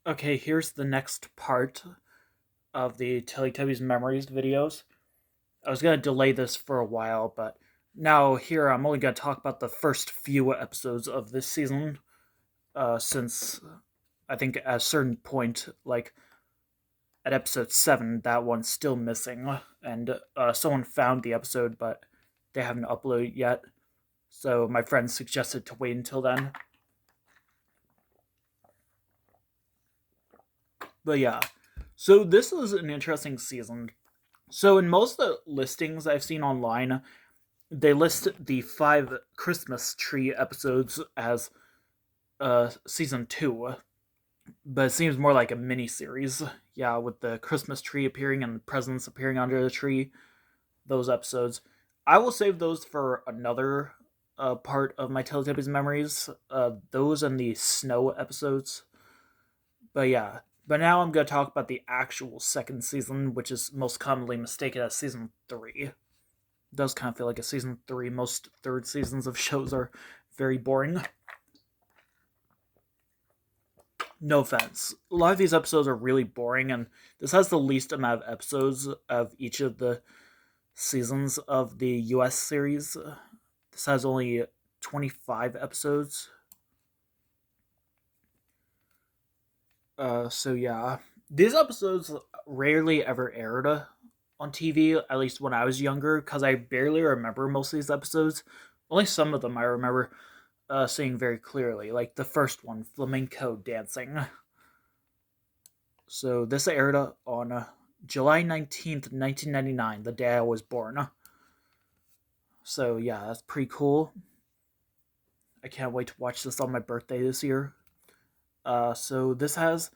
Okay, here's the next part of the Teletubbies Memories videos. I was gonna delay this for a while, but now here I'm only gonna talk about the first few episodes of this season, since I think at a certain point, like at episode 7, that one's still missing, and someone found the episode, but they haven't uploaded it yet, so my friend suggested to wait until then. But yeah, so this is an interesting season. So in most of the listings I've seen online, they list the 5 Christmas tree episodes as season 2, but it seems more like a mini series. Yeah, with the Christmas tree appearing and the presents appearing under the tree. Those episodes, I will save those for another part of my Teletubbies memories. Those and the snow episodes. But yeah, but now I'm going to talk about the actual second season, which is most commonly mistaken as season 3. It does kind of feel like a season 3. Most third seasons of shows are very boring. No offense. A lot of these episodes are really boring, and this has the least amount of episodes of each of the seasons of the US series. This has only 25 episodes. So yeah. These episodes rarely ever aired on TV, at least when I was younger, because I barely remember most of these episodes. Only some of them I remember seeing very clearly, like the first one, flamenco dancing. So this aired on July 19th, 1999, the day I was born. So yeah, that's pretty cool. I can't wait to watch this on my birthday this year. So this has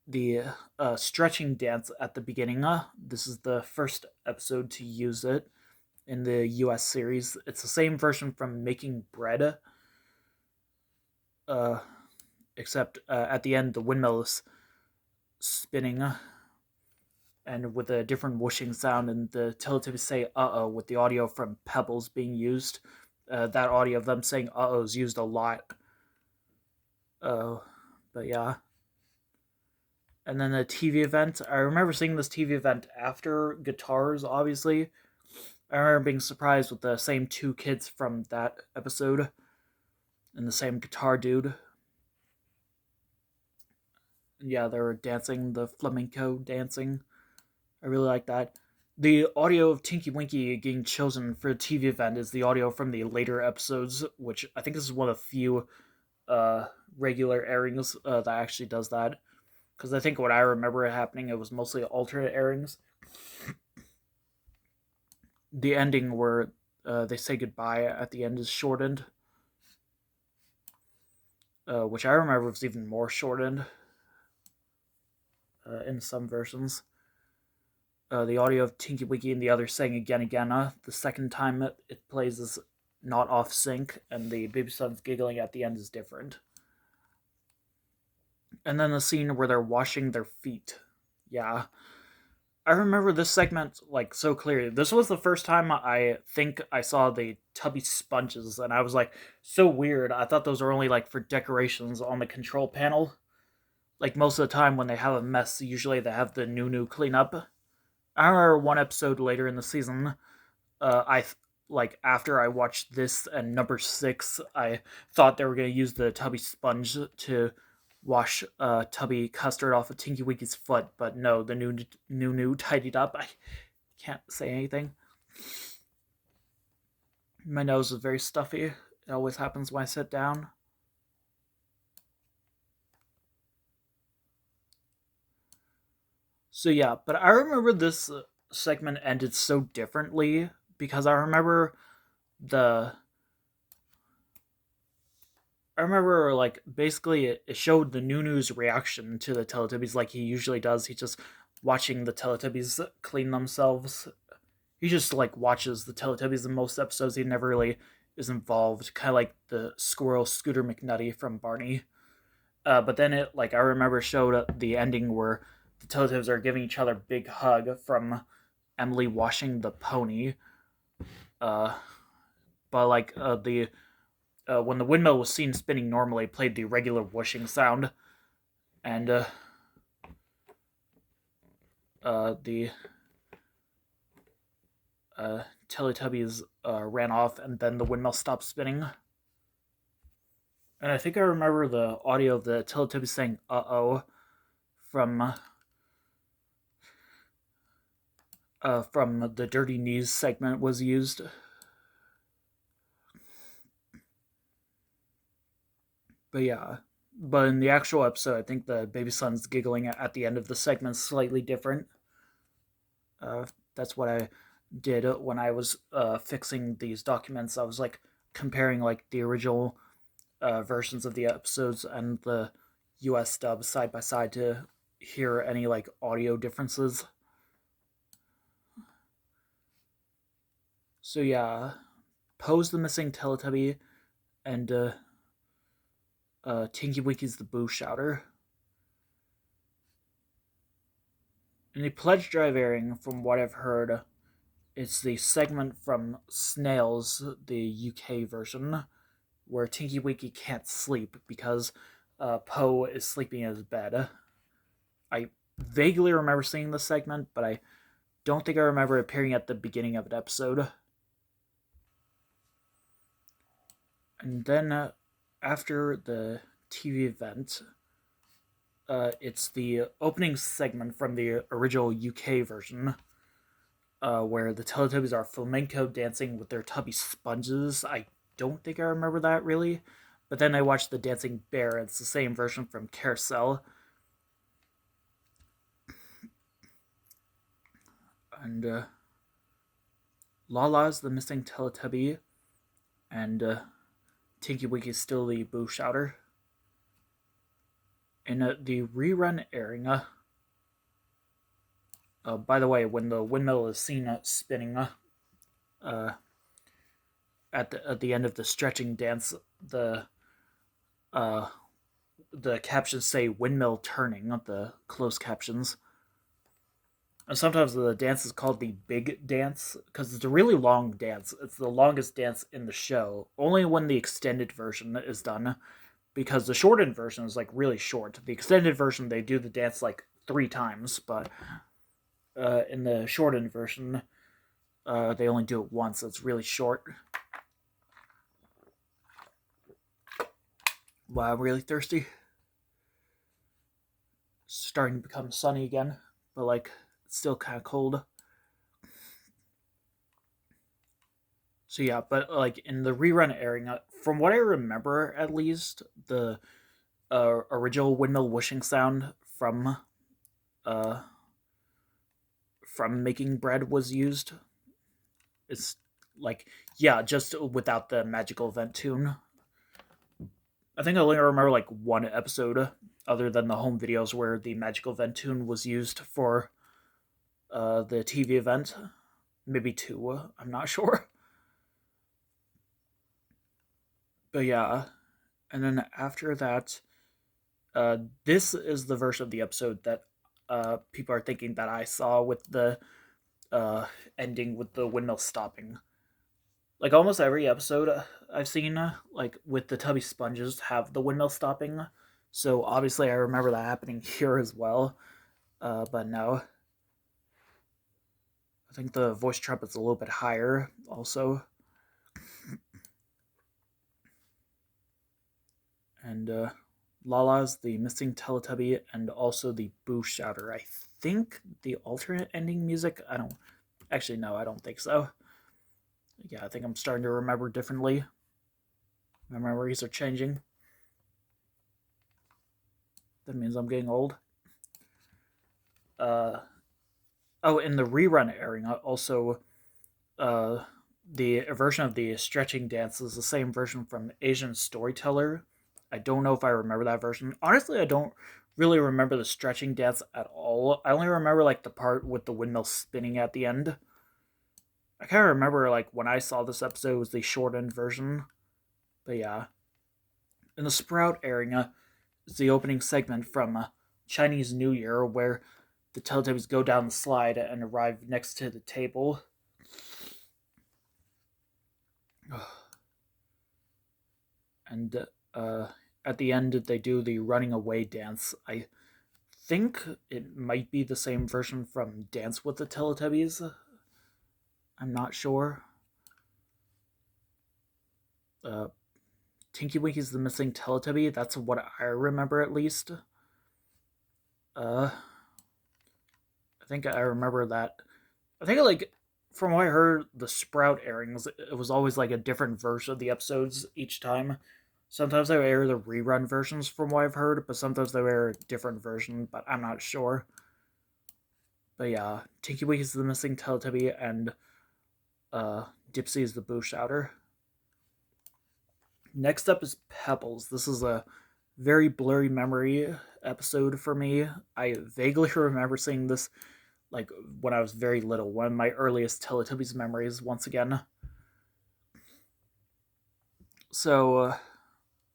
the stretching dance at the beginning. This is the first episode to use it in the US series. It's the same version from Making Bread, uh, except at the end the windmill is spinning and with a different whooshing sound, and the Teletubbies say "uh-oh" with the audio from Pebbles being used. That audio of them saying "uh-oh" is used a lot. Uh, but yeah. And then the TV event. I remember seeing this TV event after Guitars, obviously. I remember being surprised with the same 2 kids from that episode and the same guitar dude. And yeah, they were dancing, the flamenco dancing. I really like that. The audio of Tinky Winky getting chosen for the TV event is the audio from the later episodes, which I think this is one of the few uh, regular airings that actually does that. Because I think what I remember happening, it was mostly alternate airings. The ending where they say goodbye at the end is shortened, which I remember was even more shortened in some versions. The audio of Tinky Winky and the others saying again, again, the second time it plays is not off sync, and the baby son's giggling at the end is different. And then the scene where they're washing their feet. Yeah. I remember this segment like so clearly. This was the first time I think I saw the tubby sponges, and I was like, so weird. I thought those were only like for decorations on the control panel. Like most of the time when they have a mess, usually they have the new cleanup. I remember one episode later in the season, like after I watched this and number 6, I thought they were gonna use the tubby sponge to wash Tubby Custard off of Tinky Winky's foot, but no, the new tidied up. I can't say anything. My nose is very stuffy. It always happens when I sit down. So yeah, but I remember this segment ended so differently because the I remember like basically it showed the Nunu's reaction to the Teletubbies like he usually does. He's just watching the Teletubbies clean themselves. He just like watches the Teletubbies in most episodes. He never really is involved, kind of like the squirrel Scooter McNutty from Barney. But then it like I remember showed the ending where the Teletubbies are giving each other a big hug from Emily washing the pony. Uh, but like the when the windmill was seen spinning normally, it played the regular whooshing sound, and the Teletubbies ran off, and then the windmill stopped spinning. And I think I remember the audio of the Teletubbies saying "uh-oh" from the Dirty Knees segment was used. But yeah, but in the actual episode, I think the baby son's giggling at the end of the segment slightly different. That's what I did when I was fixing these documents. I was like comparing like the original versions of the episodes and the US dub side by side to hear any like audio differences. So yeah, Poe's the missing Teletubby, and Tinky Winky's the Boo Shouter. In the Pledge Drive airing, from what I've heard, it's the segment from Snails, the UK version, where Tinky Winky can't sleep because Poe is sleeping in his bed. I vaguely remember seeing this segment, but I don't think I remember appearing at the beginning of an episode. And then after the TV event, it's the opening segment from the original UK version, where the Teletubbies are flamenco dancing with their tubby sponges. I don't think I remember that really, but then I watched the Dancing Bear. It's the same version from Carousel, and Lala's the missing Teletubby, and Tinky Winky's still the Boo Shouter. In the rerun airing, by the way, when the windmill is seen spinning at the end of the stretching dance, uh, the captions say "windmill turning," the closed captions. And sometimes the dance is called the big dance because it's a really long dance. It's the longest dance in the show. Only when the extended version is done, because the shortened version is like really short. The extended version they do the dance like 3 times, but in the shortened version they only do it once. So it's really short. Wow, I'm really thirsty. It's starting to become sunny again, but like it's still kind of cold. So yeah, but like in the rerun airing, from what I remember at least, the original windmill whooshing sound uh, from making bread was used. It's like, yeah, just without the magical event tune. I think I only remember like one episode other than the home videos where the magical event tune was used for the TV event. Maybe 2, I'm not sure. But yeah, and then after that, this is the version of the episode that people are thinking that I saw with the ending with the windmill stopping. Like almost every episode I've seen, like with the tubby sponges, have the windmill stopping. So obviously I remember that happening here as well. But no, I think the voice trumpet's a little bit higher also. And Lala's the missing Teletubby and also the Boo Shouter. I think the alternate ending music, I don't actually no, I don't think so. Yeah, I think I'm starting to remember differently. My memories are changing. That means I'm getting old. Uh, oh, in the rerun airing, also, uh, the version of the stretching dance is the same version from Asian Storyteller. I don't know if I remember that version. Honestly, I don't really remember the stretching dance at all. I only remember like the part with the windmill spinning at the end. I kind of remember like when I saw this episode was the shortened version. But yeah, in the Sprout airing, is the opening segment from Chinese New Year where the Teletubbies go down the slide and arrive next to the table. And at the end they do the running away dance. I think it might be the same version from Dance with the Teletubbies. I'm not sure. Uh, Tinky Winky's the missing Teletubby. That's what I remember at least. Uh, I think I remember that. I think like from what I heard, the Sprout airings, it was always like a different version of the episodes each time. Sometimes they would air the rerun versions from what I've heard, but sometimes they would air a different version, but I'm not sure. But yeah, Tinky Winky is the missing Teletubby, and Dipsy is the Boo Shouter. Next up is Pebbles. This is a very blurry memory episode for me. I vaguely remember seeing this like when I was very little, one of my earliest Teletubbies memories once again. So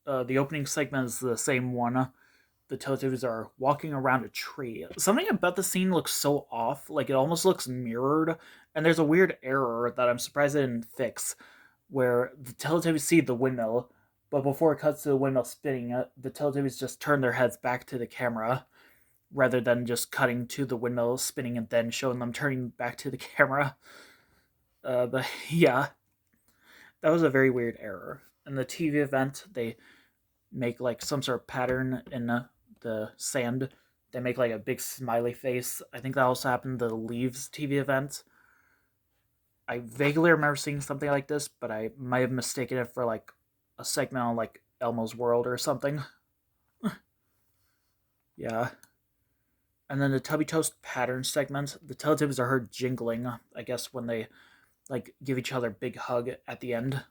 the opening segment is the same one. The Teletubbies are walking around a tree. Something about the scene looks so off, like it almost looks mirrored, and there's a weird error that I'm surprised they didn't fix, where the Teletubbies see the windmill, but before it cuts to the windmill spinning, the Teletubbies just turn their heads back to the camera, rather than just cutting to the windmill spinning and then showing them turning back to the camera. But yeah, that was a very weird error. In the TV event, they make like some sort of pattern in the sand. They make like a big smiley face. I think that also happened in the Leaves TV event. I vaguely remember seeing something like this, but I might have mistaken it for like a segment on like Elmo's World or something. Yeah. And then the Tubby Toast pattern segment, the Teletubbies are heard jingling, I guess, when they like give each other a big hug at the end.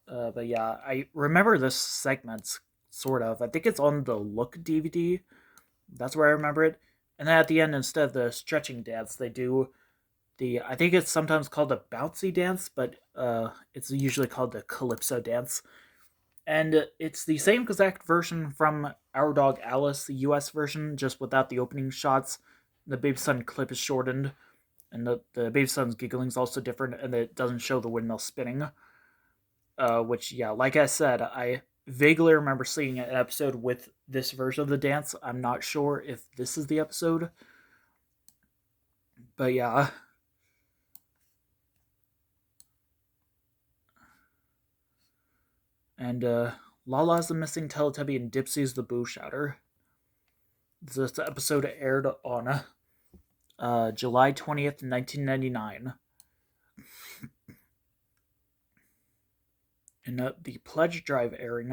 But yeah, I remember this segment sort of. I think it's on the Look DVD. That's where I remember it. And then at the end, instead of the stretching dance, they do I think it's sometimes called a bouncy dance, but it's usually called the calypso dance. And it's the same exact version from Our Dog Alice, the US version, just without the opening shots. The Baby Sun clip is shortened, and the Baby Sun's giggling is also different, and it doesn't show the windmill spinning. Which, yeah, like I said, I vaguely remember seeing an episode with this version of the dance. I'm not sure if this is the episode. But yeah. And Lala's the missing Teletubby and Dipsy's the Boo Shouter. This episode aired on July 20th, 1999. In the Pledge Drive airing,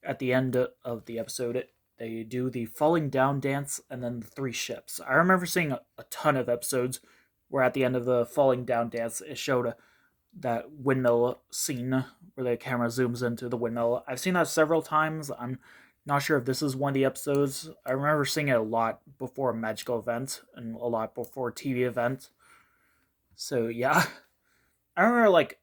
at the end of the episode, they do the falling down dance and then the three ships. I remember seeing a ton of episodes where at the end of the falling down dance, it showed that windmill scene where the camera zooms into the windmill. I've seen that several times. I'm not sure if this is one of the episodes. I remember seeing it a lot before a magical event and a lot before a TV event. So yeah, I remember like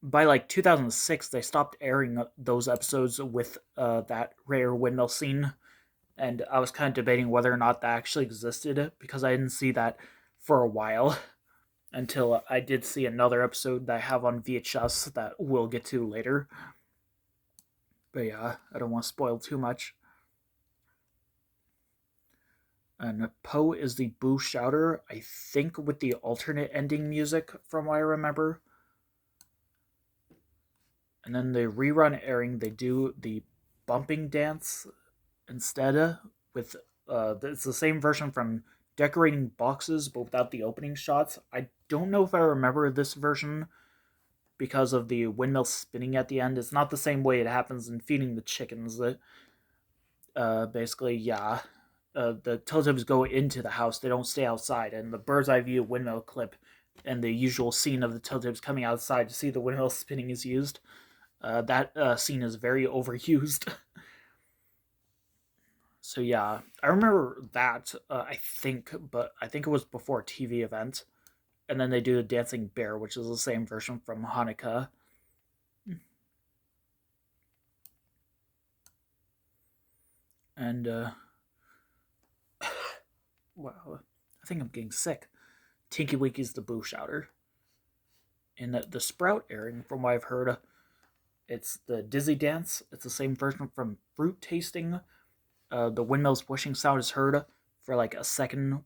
by like 2006 they stopped airing those episodes with that rare windmill scene, and I was kind of debating whether or not that actually existed because I didn't see that for a while until I did see another episode that I have on VHS that we'll get to later. But yeah, I don't want to spoil too much. And Poe is the Boo Shouter, I think with the alternate ending music from what I remember. And then the rerun airing, they do the bumping dance instead with it's the same version from Decorating Boxes but without the opening shots. I don't know if I remember this version because of the windmill spinning at the end. It's not the same way it happens in Feeding the Chickens. That basically, yeah, the Teletubbies go into the house; they don't stay outside. And the bird's eye view windmill clip and the usual scene of the Teletubbies coming outside to see the windmill spinning is used. That scene is very overused. So yeah, I remember that. I think, but I think it was before a TV event, and then they do the Dancing Bear, which is the same version from Hanukkah. And wow, I think I'm getting sick. Tinky Winky's the Boo Shouter. And the Sprout airing, from what I've heard, It's the Dizzy Dance. It's the same version from Fruit Tasting. The windmill's whooshing sound is heard for like a second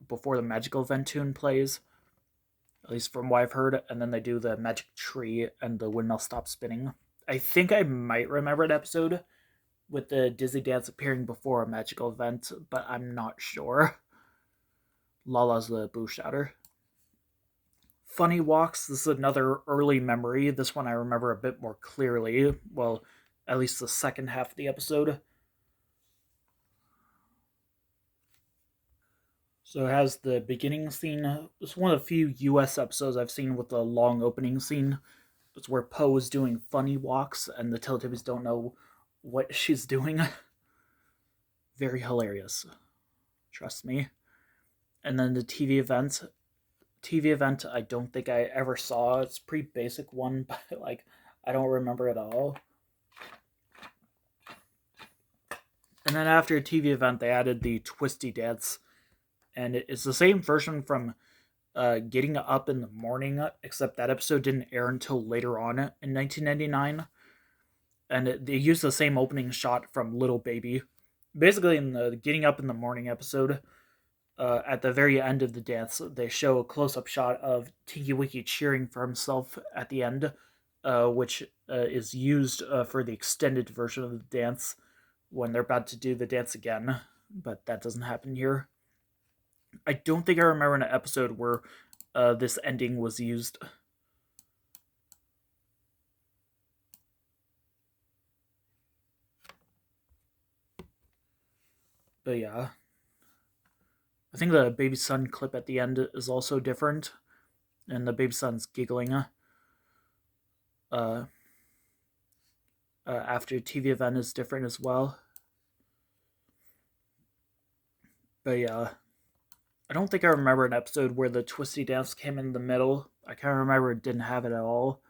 before the magical event tune plays, at least from what I've heard, and then they do the magic tree and the windmill stops spinning. I think I might remember an episode with the Dizzy Dance appearing before a magical event, but I'm not sure. Lala's the boo shouter. Funny Walks, this is another early memory. This one I remember a bit more clearly. Well, at least the second half of the episode. So it has the beginning scene. It's one of the few US episodes I've seen with a long opening scene. It's where Poe is doing funny walks and the Teletubbies don't know what she's doing. Very hilarious. Trust me. And then the TV event. TV event I don't think I ever saw. It's a pretty basic one, but like I don't remember it all. And then after a TV event, they added the Twisty Dance, and it's the same version from Getting Up in the Morning, except that episode didn't air until later on in 1999. And they used the same opening shot from Little Baby. Basically, in the Getting Up in the Morning episode, at the very end of the dance, they show a close-up shot of Tinky Winky cheering for himself at the end, which is used for the extended version of the dance when they're about to do the dance again, but that doesn't happen here. I don't think I remember an episode where this ending was used. But yeah. I think the baby son clip at the end is also different, and the baby son's giggling after TV event is different as well. But yeah, I don't think I remember an episode where the twisty dance came in the middle. I can't remember it didn't have it at all.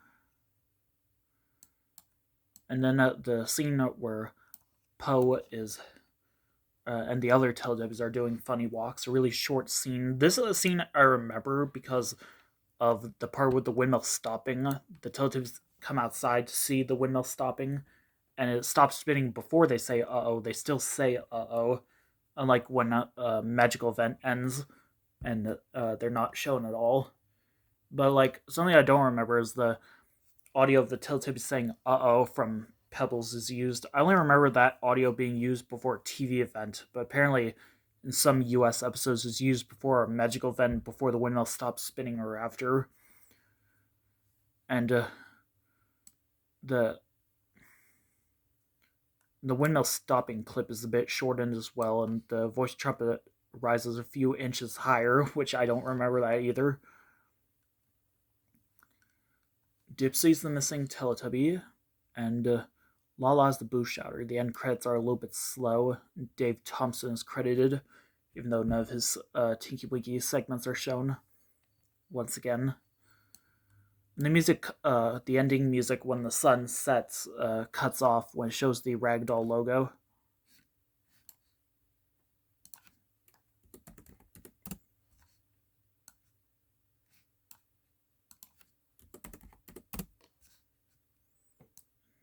And then the scene where Poe is and the other Teletubbies are doing funny walks, a really short scene. This is a scene I remember because of the part with the windmill stopping. The Teletubbies come outside to see the windmill stopping, and it stops spinning before they say "uh-oh." They still say "uh-oh," unlike when a magical event ends and they're not shown at all. But like something I don't remember is the audio of the Teletubbies saying "uh-oh" from Pebbles is used. I only remember that audio being used before a TV event, but apparently in some US episodes is used before a magical event, before the windmill stops spinning or after. And the the windmill stopping clip is a bit shortened as well, and the voice trumpet rises a few inches higher, which I don't remember that either. Dipsy's the missing Teletubby, and Lala's the boo shouter. The end credits are a little bit slow. Dave Thompson is credited, even though none of his Tinky Winky segments are shown. Once again, and the music, the ending music when the sun sets, cuts off when it shows the Ragdoll logo.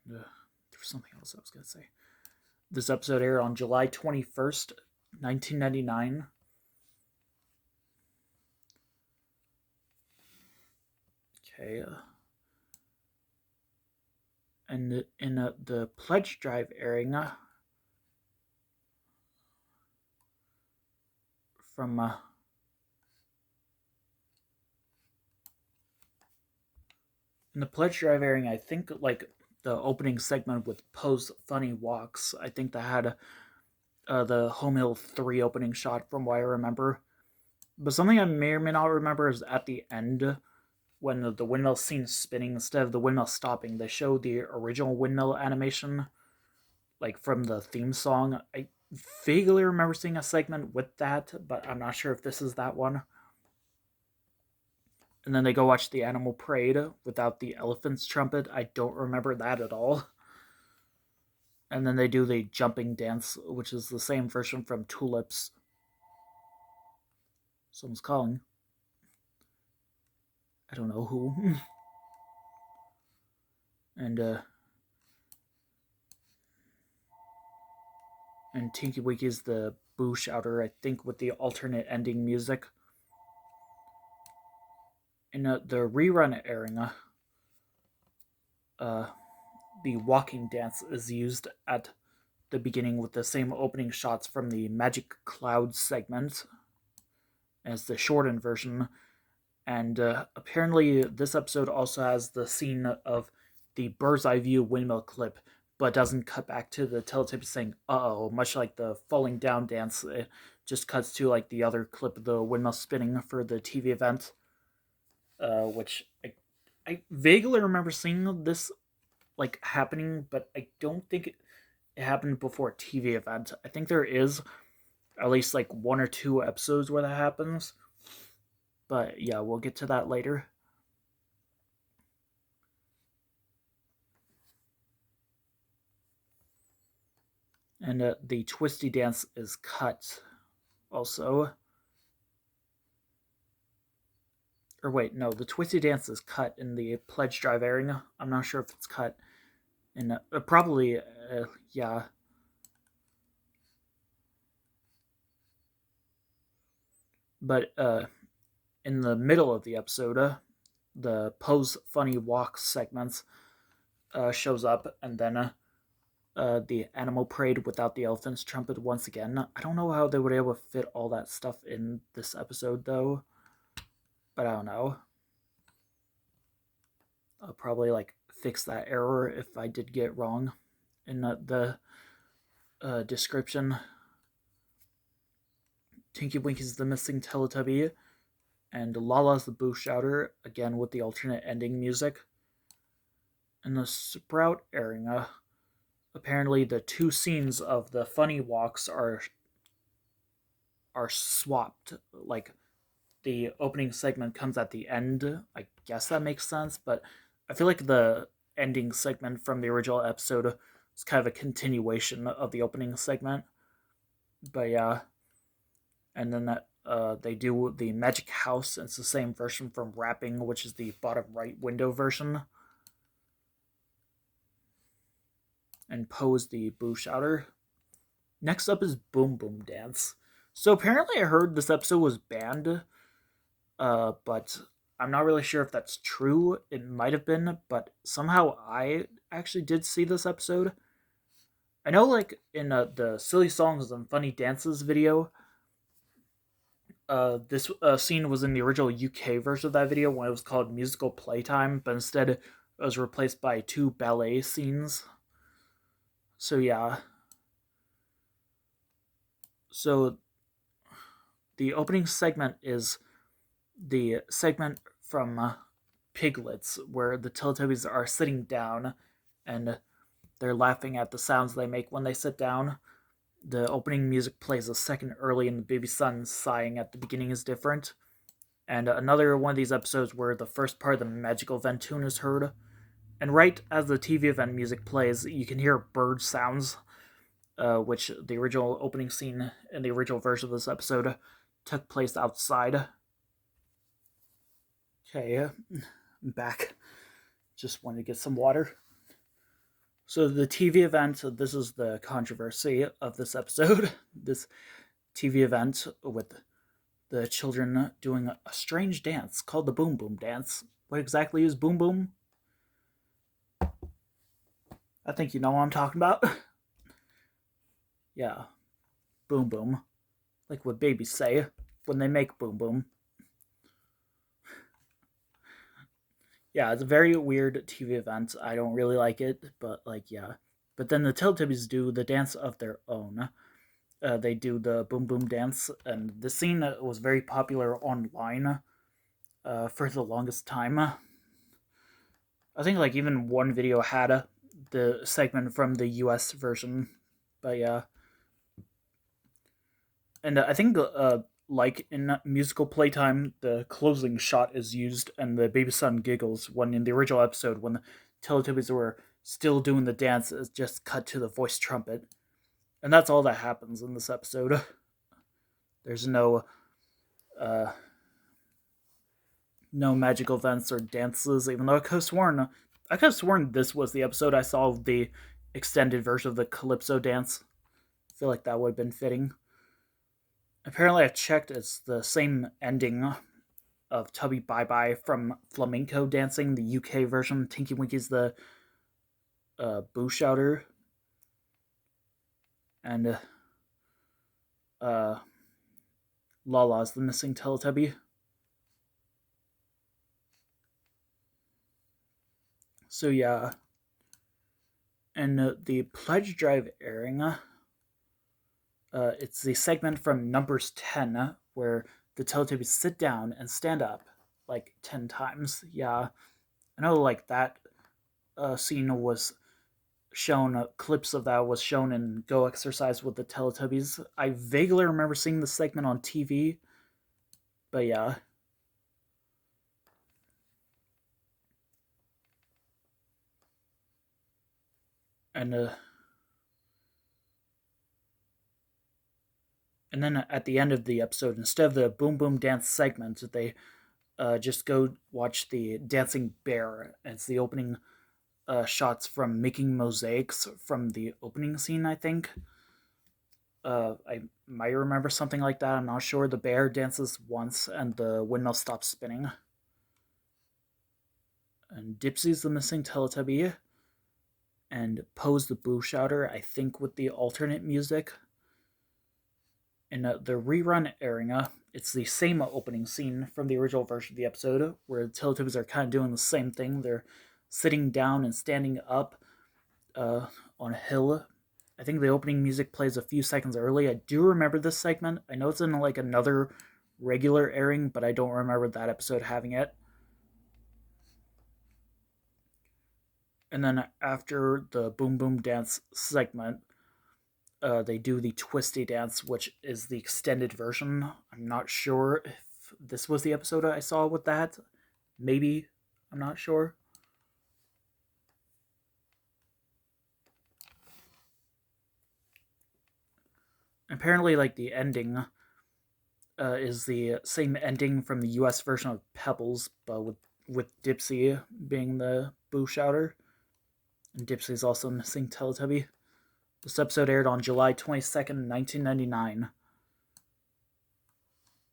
There's something else I was going to say. This episode aired on July 21st, 1999. Okay. And in the pledge drive airing from in the pledge drive airing, I think like the opening segment with Poe's funny walks, I think that had the Home Hill 3 opening shot from what I remember. But something I may or may not remember is at the end when the windmill scene spinning, instead of the windmill stopping, they show the original windmill animation, like from the theme song. I vaguely remember seeing a segment with that, but I'm not sure if this is that one. And then they go watch the animal parade without the elephant's trumpet. I don't remember that at all. And then they do the jumping dance, which is the same version from Tulips. Someone's calling. I don't know who. And And Tinky Winky's the boo shouter, I think, with the alternate ending music. In the rerun airing, uh, the walking dance is used at the beginning with the same opening shots from the Magic Clouds segment as the shortened version. And apparently, this episode also has the scene of the bird's eye view windmill clip, but doesn't cut back to the Teletubbies saying "uh oh," much like the falling down dance. It just cuts to like the other clip of the windmill spinning for the TV event, which I vaguely remember seeing this like happening, but I don't think it happened before a TV event. I think there is at least like one or two episodes where that happens. But yeah, we'll get to that later. And the twisty dance is cut also. Or wait, no, the twisty dance is cut in the pledge drive airing. I'm not sure if it's cut in probably yeah. But in the middle of the episode, the pose funny walk segments shows up, and then the animal parade without the elephant's trumpet once again. I don't know how they would be able to fit all that stuff in this episode though, but I don't know. I'll probably like fix that error if I did get it wrong in the description. Tinky Winky's the missing Teletubby, and Lala's the boo shouter, again with the alternate ending music. And the Sprout airing, apparently the two scenes of the funny walks are swapped. Like the opening segment comes at the end. I guess that makes sense, but I feel like the ending segment from the original episode is kind of a continuation of the opening segment. But yeah, and then that they do the Magic House. It's the same version from Rapping, which is the bottom right window version. And Pose the boo shouter. Next up is Boom Boom Dance. So apparently I heard this episode was banned, but I'm not really sure if that's true. It might have been, but somehow I actually did see this episode. I know, like, in the Silly Songs and Funny Dances video, this scene was in the original UK version of that video when it was called Musical Playtime, but instead it was replaced by two ballet scenes. So yeah. So the opening segment is the segment from Piglets, where the Teletubbies are sitting down and they're laughing at the sounds they make when they sit down. The opening music plays a second early, and the baby son sighing at the beginning is different. And another one of these episodes where the first part of the magical event tune is heard. And right as the TV event music plays, you can hear bird sounds, which the original opening scene in the original version of this episode took place outside. Okay, I'm back. Just wanted to get some water. So the TV event, this is the controversy of this episode. This TV event with the children doing a strange dance called the Boom Boom Dance. What exactly is Boom Boom? I think you know what I'm talking about. Yeah, Boom Boom. Like what babies say when they make Boom Boom. Yeah, it's a very weird TV event. I don't really like it, but like, yeah. But then the Teletubbies do the dance of their own. They do the Boom Boom Dance, and the scene was very popular online for the longest time. I think like even one video had the segment from the US version, but yeah. And I think like in musical playtime, the closing shot is used, and the baby son giggles when in the original episode when the Teletubbies were still doing the dance, it's just cut to the voice trumpet, and that's all that happens in this episode. There's no no magical events or dances, even though I could have sworn this was the episode I saw the extended version of the Calypso dance feel like that would have been fitting. Apparently, I checked, it's the same ending of Tubby Bye Bye from Flamenco Dancing, the UK version. Tinky Winky's the Boo Shouter, and uh, Lala's the missing Teletubby. So yeah, and the Pledge Drive airing, it's the segment from Numbers 10 where the Teletubbies sit down and stand up like 10 times. Yeah, I know like that scene was shown, clips of that was shown in Go Exercise with the Teletubbies. I vaguely remember seeing the segment on TV, but yeah. And and then at the end of the episode, instead of the Boom Boom Dance segment, they just go watch the Dancing Bear. It's the opening shots from Making Mosaics from the opening scene, I think. I might remember something like that. I'm not sure. The bear dances once, and the windmill stops spinning. And Dipsy's the missing Teletubby, and Pose the Boo Shouter, I think, with the alternate music. In the rerun airing, it's the same opening scene from the original version of the episode, where the Teletubbies are kind of doing the same thing. They're sitting down and standing up on a hill. I think the opening music plays a few seconds early. I do remember this segment. I know it's in like another regular airing, but I don't remember that episode having it. And then after the Boom Boom Dance segment, they do the Twisty Dance, which is the extended version. I'm not sure if this was the episode I saw with that. Maybe. I'm not sure. Apparently, like, the ending is the same ending from the US version of Pebbles, but with Dipsy being the Boo Shouter. And Dipsy's also missing Teletubby. This episode aired on July 22nd, 1999.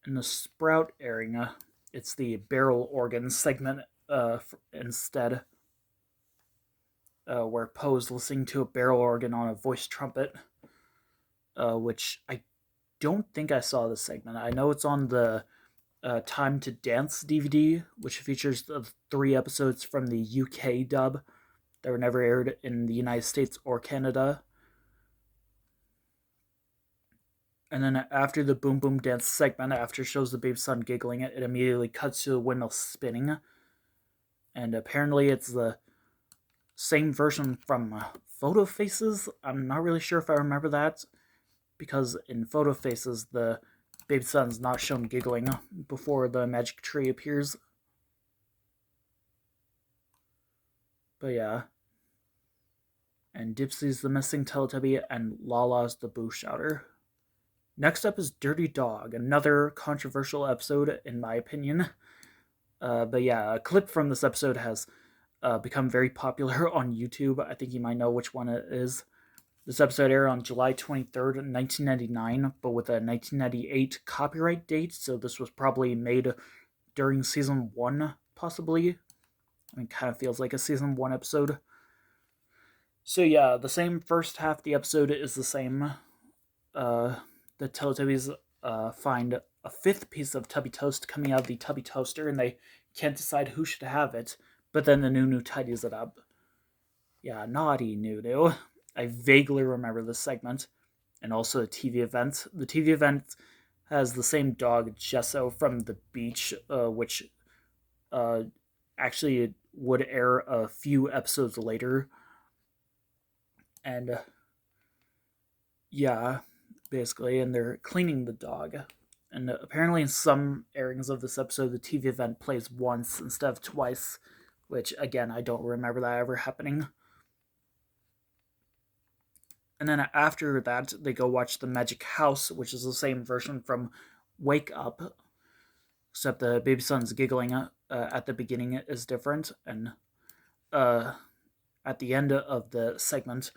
In the Sprout airing, it's the barrel organ segment instead, where Poe's listening to a barrel organ on a voice trumpet, which I don't think I saw this segment. I know it's on the Time to Dance DVD, which features the 3 episodes from the UK dub that were never aired in the United States or Canada. And then after the Boom Boom Dance segment, after it shows the baby son giggling, it immediately cuts to the windmill spinning. And apparently it's the same version from Photo Faces. I'm not really sure if I remember that, because in Photo Faces, the baby son's not shown giggling before the magic tree appears. But yeah. And Dipsy's the missing Teletubby, and Lala's the Boo Shouter. Next up is Dirty Dog, another controversial episode, in my opinion. But yeah, a clip from this episode has become very popular on YouTube. I think you might know which one it is. This episode aired on July 23rd, 1999, but with a 1998 copyright date, so this was probably made during season 1, possibly. I mean, kind of feels like a season 1 episode. So yeah, the same first half of the episode is the same. The Teletubbies find a 5th piece of Tubby Toast coming out of the Tubby Toaster, and they can't decide who should have it, but then the Nunu tidies it up. Yeah, naughty Nunu. I vaguely remember this segment, and also the TV event. The TV event has the same dog, Gesso, from the beach, which actually would air a few episodes later. And yeah, basically, and they're cleaning the dog. And apparently, in some airings of this episode, the TV event plays once instead of twice, which, again, I don't remember that ever happening. And then after that, they go watch The Magic House, which is the same version from Wake Up, except the baby son's giggling at the beginning is different. And at the end of the segment,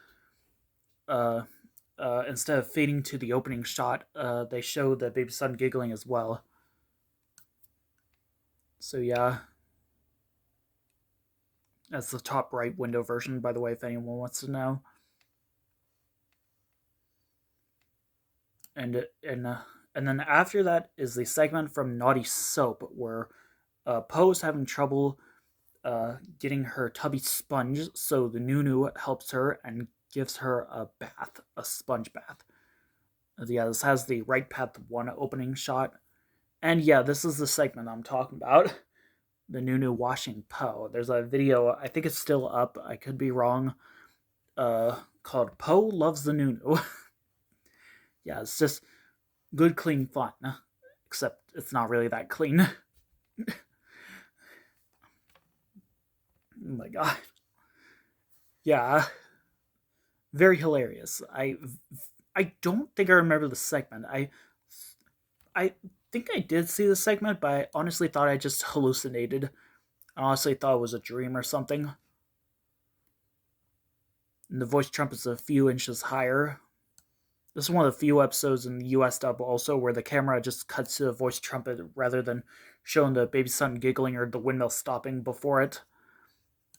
instead of fading to the opening shot, they show the baby son giggling as well. So yeah, that's the top right window version, by the way, if anyone wants to know. And and uh, and then after that is the segment from Naughty Soap, where Poe's having trouble getting her tubby sponge, so the Nunu helps her and gives her a bath, a sponge bath. Yeah, this has the Right Path 1 opening shot. And yeah, this is the segment I'm talking about. The Nunu washing Poe. There's a video, I think it's still up, I could be wrong, called Poe Loves the Nunu. Yeah, it's just good, clean fun. Except it's not really that clean. Oh my god. Yeah, very hilarious. I don't think I remember the segment. I think I did see the segment, but I honestly thought I just hallucinated. I honestly thought it was a dream or something. And the voice trumpet's a few inches higher. This is one of the few episodes in the US dub also where the camera just cuts to the voice trumpet rather than showing the baby son giggling or the windmill stopping before it.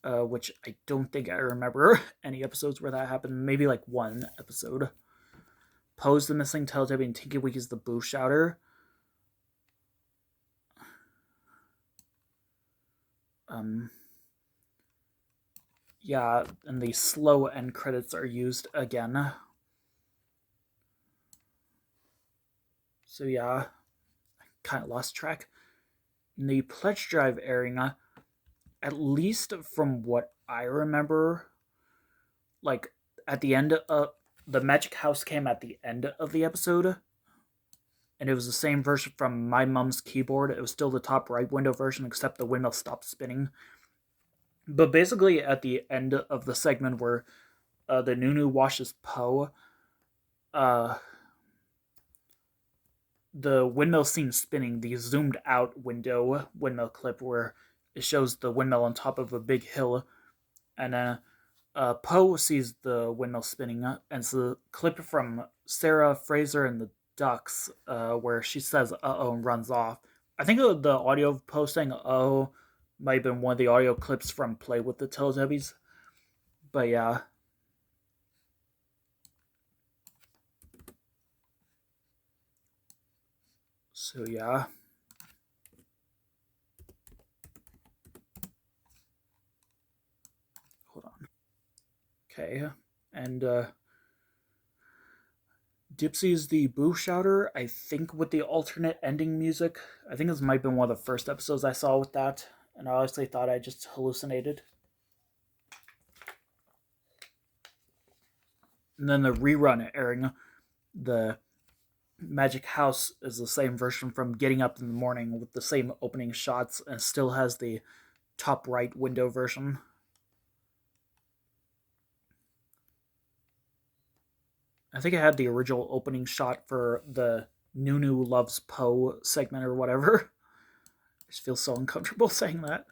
Which I don't think I remember any episodes where that happened. Maybe like one episode. Poe's the missing Teletubby and Tinky Winky's the boo shouter. Yeah, and the slow end credits are used again. So yeah, kind of lost track. In the Pledge Drive airing, at least from what I remember, like at the end of the Magic House came at the end of the episode, and it was the same version from My Mom's Keyboard. It was still the top right window version, except the windmill stopped spinning. But basically, at the end of the segment where the Nunu washes Poe, uh, the windmill scene spinning, the zoomed out windmill clip where it shows the windmill on top of a big hill, and Poe sees the windmill spinning, and it's a clip from Sarah Fraser and the Ducks, where she says "uh oh" and runs off. I think the audio of Poe saying "uh oh" might have been one of the audio clips from Play with the Teletubbies. But yeah. So yeah. Hold on. Okay. And Dipsy's the Boo Shouter, I think with the alternate ending music. I think this might have been one of the first episodes I saw with that, and I honestly thought I just hallucinated. And then the rerun airing, the Magic House is the same version from Getting Up in the Morning with the same opening shots and still has the top right window version. I think I had the original opening shot for the Nunu Loves Poe segment or whatever. I just feel so uncomfortable saying that.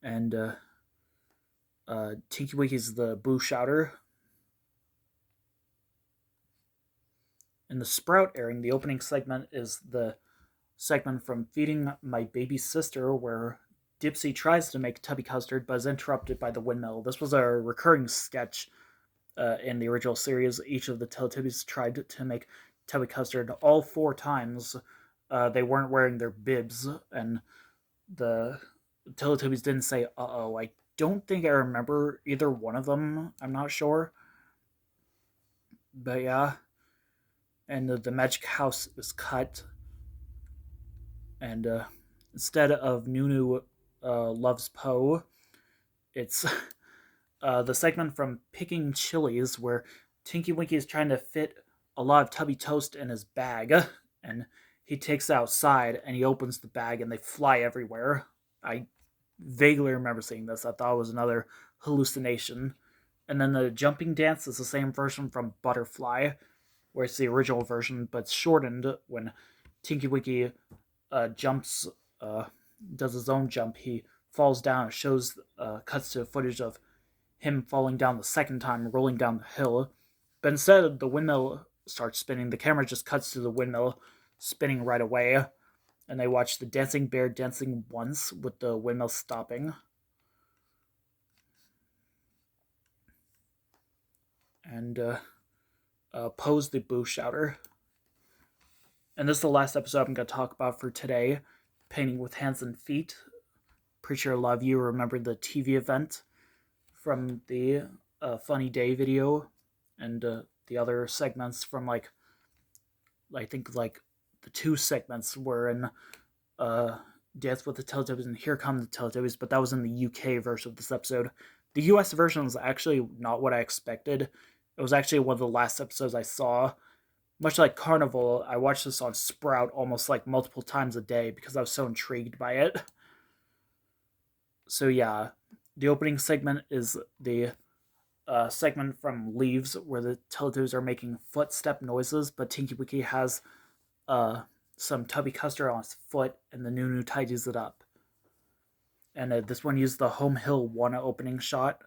And Tinky Winky's the Boo Shouter. In the Sprout airing, the opening segment is the segment from Feeding My Baby Sister, where Dipsy tries to make tubby custard but is interrupted by the windmill. This was a recurring sketch in the original series. Each of the Teletubbies tried to make tubby custard all four times. They weren't wearing their bibs, and the Teletubbies didn't say "uh oh." I don't think I remember either one of them. I'm not sure, but yeah. And the Magic House is cut, and instead of Nunu loves Poe, it's the segment from Picking Chilies where Tinky Winky is trying to fit a lot of tubby toast in his bag, and he takes it outside and he opens the bag and they fly everywhere. I vaguely remember seeing this. I thought it was another hallucination. And then the jumping dance is the same version from Butterfly, where it's the original version, but it's shortened when Tinky Winky jumps, uh, does his own jump. He falls down. It shows cuts to footage of him falling down the second time, rolling down the hill. But instead, the windmill starts spinning. The camera just cuts to the windmill spinning right away, and they watch the dancing bear dancing once with the windmill stopping. And Pose the Boo Shouter. And this is the last episode I'm going to talk about for today. Painting with Hands and Feet. Pretty sure a lot of you remember the TV event from the Funny Day video, and the other segments from I think the two segments were in Dance with the Teletubbies and Here Come the Teletubbies, but that was in the UK version of this episode. The US version was actually not what I expected. It was actually one of the last episodes I saw. Much like Carnival, I watched this on Sprout almost multiple times a day because I was so intrigued by it. So yeah, the opening segment is the segment from Leaves where the Teletubbies are making footstep noises, but Tinky Winky has some tubby custard on his foot, and the Nunu tidies it up. And this one used the Home Hill 1 opening shot.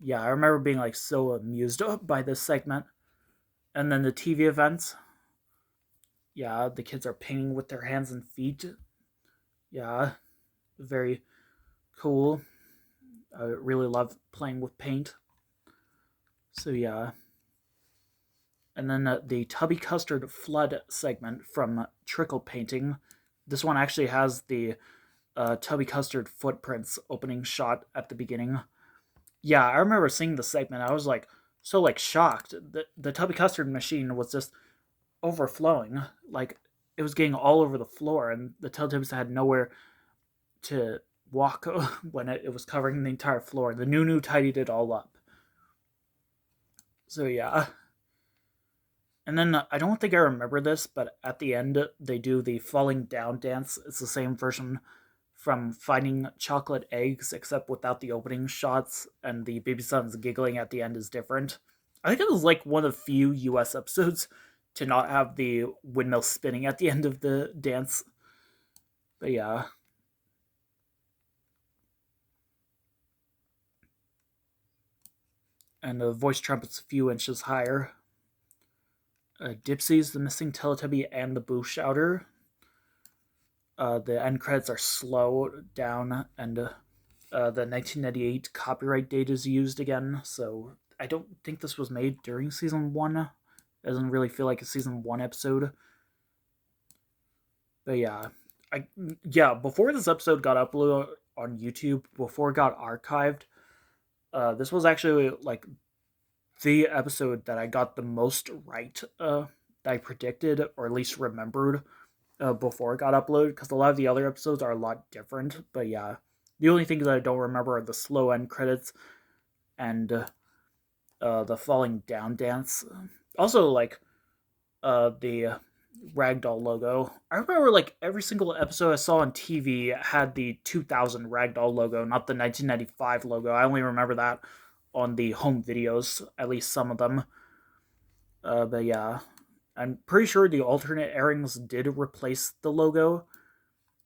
Yeah, I remember being so amused by this segment. And then the TV events. Yeah, the kids are painting with their hands and feet. Yeah, very cool. I really love playing with paint. So yeah. And then the Tubby Custard Flood segment from Trickle Painting. This one actually has the Tubby Custard footprints opening shot at the beginning. Yeah, I remember seeing the segment. I was so shocked. The Tubby Custard machine was just overflowing. It was getting all over the floor, and the Teletubbies had nowhere to walk when it was covering the entire floor. The Nunu tidied it all up. So yeah. And then I don't think I remember this, but at the end they do the falling down dance. It's the same version from Finding Chocolate Eggs, except without the opening shots, and the baby son's giggling at the end is different. I think it was one of the few US episodes to not have the windmill spinning at the end of the dance. But yeah. And the voice trumpet's a few inches higher. Dipsy's the missing Teletubby and the Boo Shouter. The end credits are slow down, and the 1998 copyright date is used again, so I don't think this was made during season 1. It doesn't really feel like a season 1 episode. But yeah. Before this episode got uploaded on YouTube, before it got archived, this was actually the episode that I got the most right that I predicted, or at least remembered before it got uploaded, because a lot of the other episodes are a lot different. But yeah, the only things that I don't remember are the slow end credits and the falling down dance. Also, the Ragdoll logo. I remember every single episode I saw on TV had the 2000 Ragdoll logo, not the 1995 logo. I only remember that on the home videos, at least some of them. But yeah, I'm pretty sure the alternate airings did replace the logo.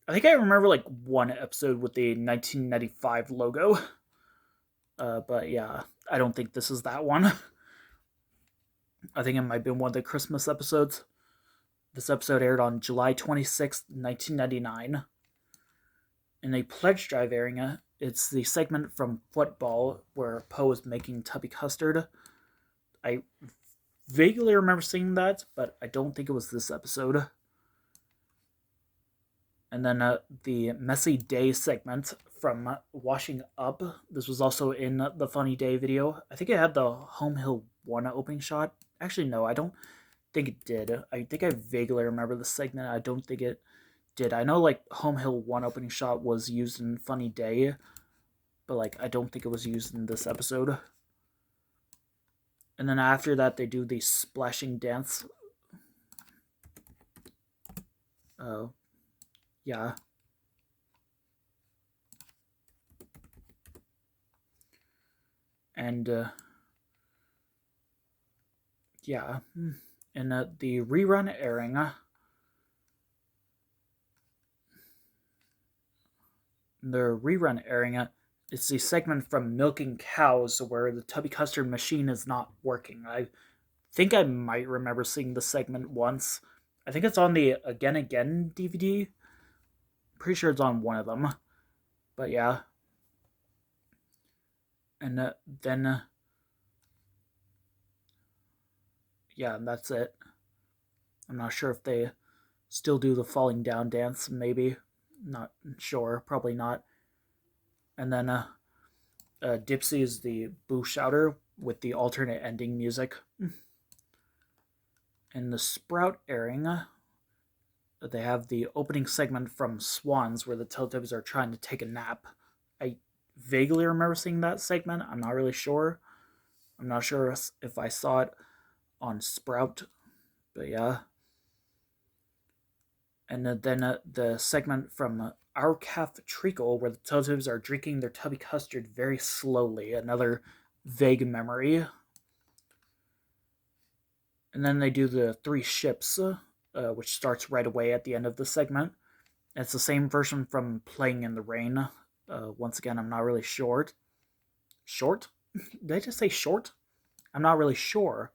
I think I remember one episode with the 1995 logo. But yeah, I don't think this is that one. I think it might be one of the Christmas episodes. This episode aired on July 26th, 1999. In a pledge drive airing, it's the segment from Football where Poe is making tubby custard. I vaguely remember seeing that, but I don't think it was this episode. And then the Messy Day segment from Washing Up. This was also in the Funny Day video. I think it had the Home Hill 1 opening shot. Actually, no, I don't think it did. I think I vaguely remember the segment. I don't think it did. I know Home Hill 1 opening shot was used in Funny Day, but I don't think it was used in this episode. And then after that, they do the splashing dance. Yeah. And yeah. And the rerun airing. The rerun airing it's the segment from Milking Cows where the Tubby Custard machine is not working. I think I might remember seeing the segment once. I think it's on the Again Again DVD. Pretty sure it's on one of them. But yeah. And then, yeah, that's it. I'm not sure if they still do the falling down dance, maybe. Not sure, probably not. And then Dipsy is the boo shouter with the alternate ending music. In the Sprout airing, they have the opening segment from Swans where the Teletubbies are trying to take a nap. I vaguely remember seeing that segment. I'm not really sure. I'm not sure if I saw it on Sprout, but yeah. And then the segment from Our Calf Treacle where the Teletubbies are drinking their tubby custard very slowly. Another vague memory. And then they do the three ships, which starts right away at the end of the segment. It's the same version from Playing in the Rain. Once again, I'm not really sure. Short? Did I just say short? I'm not really sure.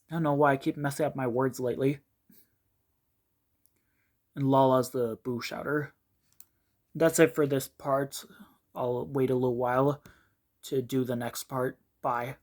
I don't know why I keep messing up my words lately. And Lala's the boo shouter. That's it for this part. I'll wait a little while to do the next part. Bye.